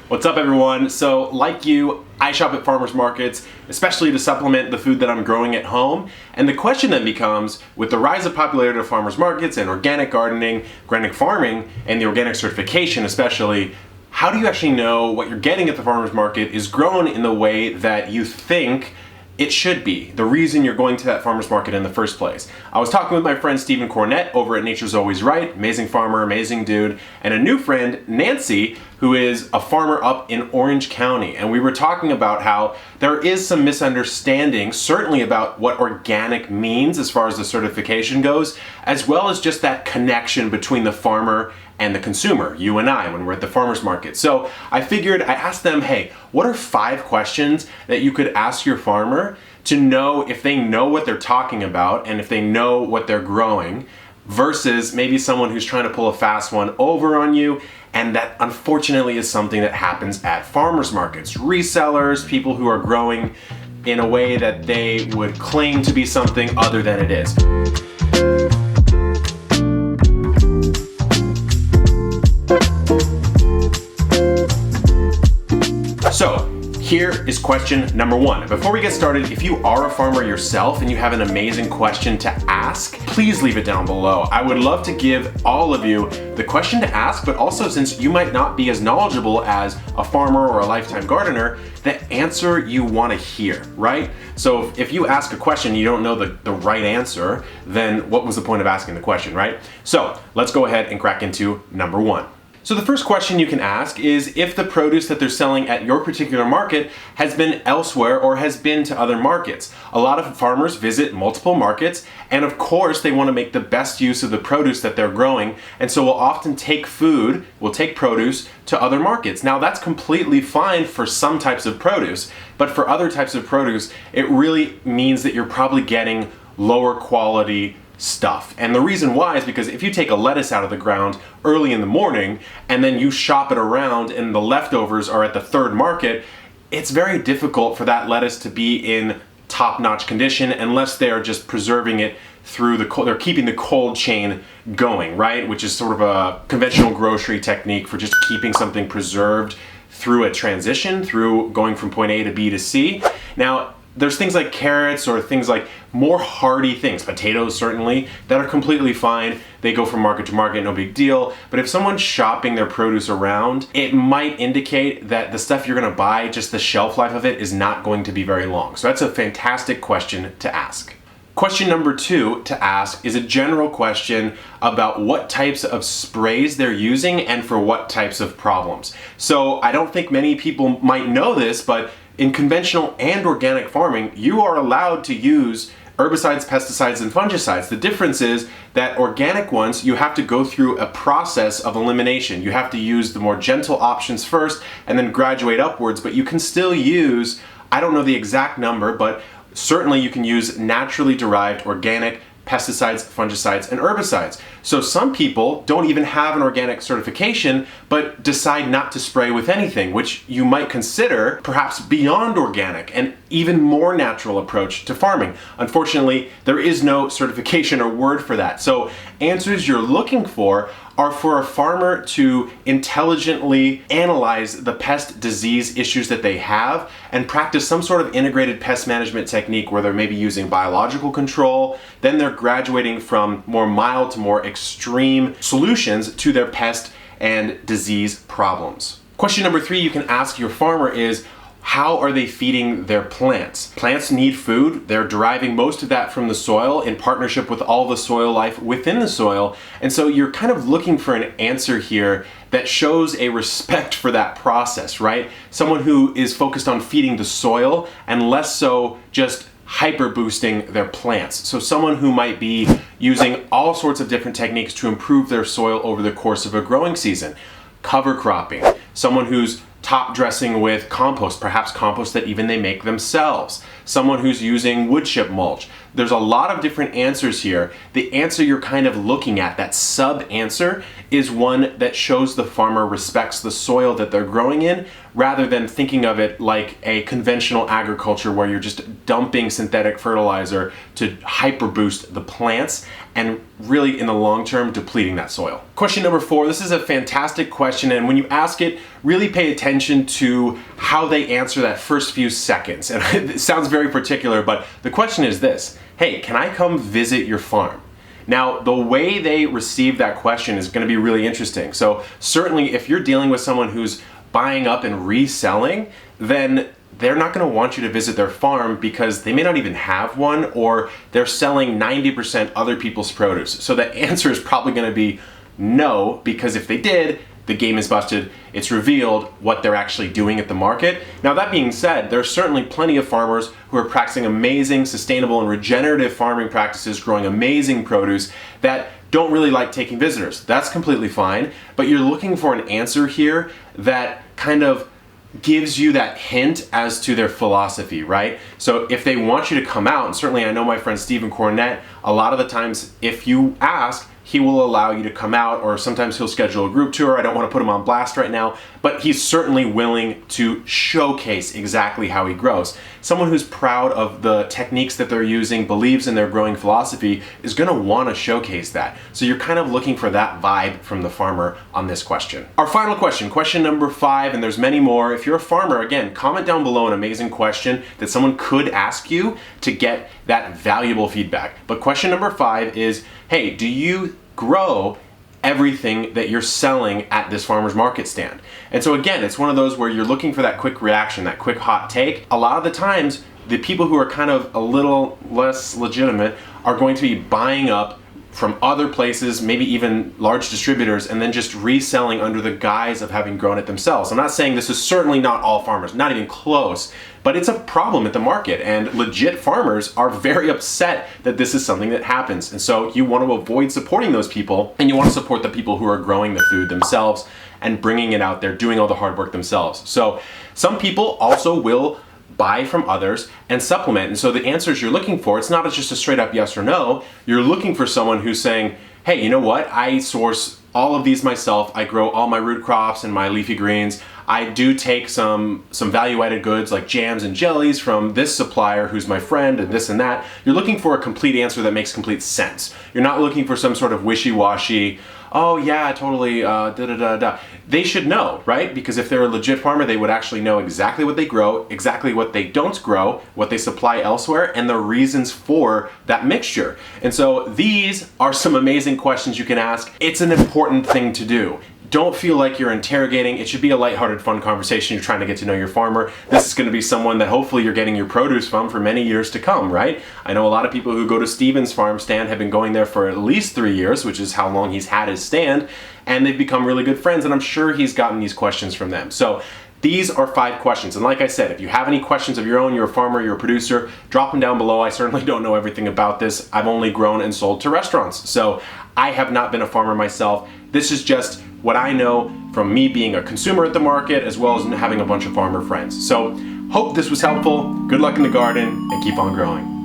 What's up, everyone? So like you, I shop at farmers markets, especially to supplement the food that I'm growing at home. And the question then becomes, with the rise of popularity of farmers markets and organic gardening, organic farming, and the organic certification especially, how do you actually know what you're getting at the farmers market is grown in the way that you think it should be, the reason you're going to that farmer's market in the first place? I was talking with my friend Stephen Cornett over at Nature's Always Right, amazing farmer, amazing dude, and a new friend, Nancy, who is a farmer up in Orange County. And we were talking about how there is some misunderstanding, certainly about what organic means as far as the certification goes, as well as just that connection between the farmer and the consumer, you and I, when we're at the farmer's market. So I figured, I asked them, hey, what are 5 questions that you could ask your farmer to know if they know what they're talking about and if they know what they're growing, versus maybe someone who's trying to pull a fast one over on you. And that unfortunately is something that happens at farmers markets. Resellers, people who are growing in a way that they would claim to be something other than it is. So, here is question number 1. Before we get started, if you are a farmer yourself and you have an amazing question to ask, please leave it down below. I would love to give all of you the question to ask, but also, since you might not be as knowledgeable as a farmer or a lifetime gardener, the answer you want to hear, right? So if you ask a question and you don't know the right answer, then what was the point of asking the question, right? So let's go ahead and crack into number 1. So the first question you can ask is if the produce that they're selling at your particular market has been elsewhere or has been to other markets. A lot of farmers visit multiple markets, and of course they want to make the best use of the produce that they're growing, and so will often take produce to other markets. Now that's completely fine for some types of produce, but for other types of produce, it really means that you're probably getting lower quality stuff. And the reason why is because if you take a lettuce out of the ground early in the morning and then you shop it around and the leftovers are at the third market, it's very difficult for that lettuce to be in top-notch condition unless they're just preserving it through they're keeping the cold chain going, right? Which is sort of a conventional grocery technique for just keeping something preserved through a transition, through going from point A to B to C. Now, there's things like carrots or things like more hardy things, potatoes certainly, that are completely fine. They go from market to market, no big deal. But if someone's shopping their produce around, it might indicate that the stuff you're gonna buy, just the shelf life of it is not going to be very long. So that's a fantastic question to ask. Question number 2 to ask is a general question about what types of sprays they're using and for what types of problems. So I don't think many people might know this, but in conventional and organic farming, you are allowed to use herbicides, pesticides, and fungicides. The difference is that organic ones, you have to go through a process of elimination. You have to use the more gentle options first and then graduate upwards, but you can still use, I don't know the exact number, but certainly you can use naturally derived organic pesticides, fungicides, and herbicides. So some people don't even have an organic certification, but decide not to spray with anything, which you might consider perhaps beyond organic, and even more natural approach to farming. Unfortunately, there is no certification or word for that. So answers you're looking for are for a farmer to intelligently analyze the pest disease issues that they have and practice some sort of integrated pest management technique where they're maybe using biological control, then they're graduating from more mild to more extreme solutions to their pest and disease problems. Question number 3 you can ask your farmer is, how are they feeding their plants? Plants need food. They're deriving most of that from the soil in partnership with all the soil life within the soil. And so you're kind of looking for an answer here that shows a respect for that process, right? Someone who is focused on feeding the soil and less so just hyper boosting their plants. So someone who might be using all sorts of different techniques to improve their soil over the course of a growing season. Cover cropping. Someone who's top dressing with compost, perhaps compost that even they make themselves. Someone who's using wood chip mulch. there's a lot of different answers here. The answer you're kind of looking at, that sub-answer, is one that shows the farmer respects the soil that they're growing in, rather than thinking of it like a conventional agriculture where you're just dumping synthetic fertilizer to hyper boost the plants and really in the long term depleting that soil. Question number 4, this is a fantastic question, and when you ask it, really pay attention to how they answer that first few seconds. And it sounds very particular, but the question is this: hey, can I come visit your farm? Now, the way they receive that question is going to be really interesting. So certainly if you're dealing with someone who's buying up and reselling, then they're not going to want you to visit their farm because they may not even have one, or they're selling 90% other people's produce. So the answer is probably going to be no, because if they did, the game is busted. It's revealed what they're actually doing at the market. Now, that being said, there are certainly plenty of farmers who are practicing amazing, sustainable, and regenerative farming practices, growing amazing produce, that don't really like taking visitors. That's completely fine, but you're looking for an answer here that kind of gives you that hint as to their philosophy, right? So if they want you to come out, and certainly I know my friend Stephen Cornett, a lot of the times if you ask, he will allow you to come out, or sometimes he'll schedule a group tour. I don't want to put him on blast right now, but he's certainly willing to showcase exactly how he grows. Someone who's proud of the techniques that they're using, believes in their growing philosophy, is going to want to showcase that. So you're kind of looking for that vibe from the farmer on this question. Our final question, question number 5, and there's many more. If you're a farmer, again, comment down below an amazing question that someone could ask you to get that valuable feedback. But question number 5 is, hey, do you grow everything that you're selling at this farmer's market stand? And so again, it's one of those where you're looking for that quick reaction, that quick hot take. A lot of the times, the people who are kind of a little less legitimate are going to be buying up from other places, maybe even large distributors, and then just reselling under the guise of having grown it themselves. I'm not saying this is certainly not all farmers, not even close, but it's a problem at the market, and legit farmers are very upset that this is something that happens. And so you want to avoid supporting those people, and you want to support the people who are growing the food themselves and bringing it out there, doing all the hard work themselves. So some people also will buy from others and supplement. And so the answers you're looking for, it's not just a straight up yes or no. You're looking for someone who's saying, hey, you know what? I source all of these myself. I grow all my root crops and my leafy greens. I do take some value-added goods like jams and jellies from this supplier who's my friend, and this and that. You're looking for a complete answer that makes complete sense. You're not looking for some sort of wishy-washy, oh yeah, totally, da-da-da-da. They should know, right? Because if they're a legit farmer, they would actually know exactly what they grow, exactly what they don't grow, what they supply elsewhere, and the reasons for that mixture. And so these are some amazing questions you can ask. It's an important thing to do. Don't feel like you're interrogating. It should be a lighthearted, fun conversation. You're trying to get to know your farmer. This is going to be someone that hopefully you're getting your produce from for many years to come, right? I know a lot of people who go to Steven's farm stand have been going there for at least 3 years, which is how long he's had his stand, and they've become really good friends, and I'm sure he's gotten these questions from them. So these are 5 questions, and like I said, if you have any questions of your own, you're a farmer, you're a producer, drop them down below. I certainly don't know everything about this. I've only grown and sold to restaurants, so I have not been a farmer myself. This is just what I know from me being a consumer at the market, as well as having a bunch of farmer friends. So hope this was helpful. Good luck in the garden, and keep on growing.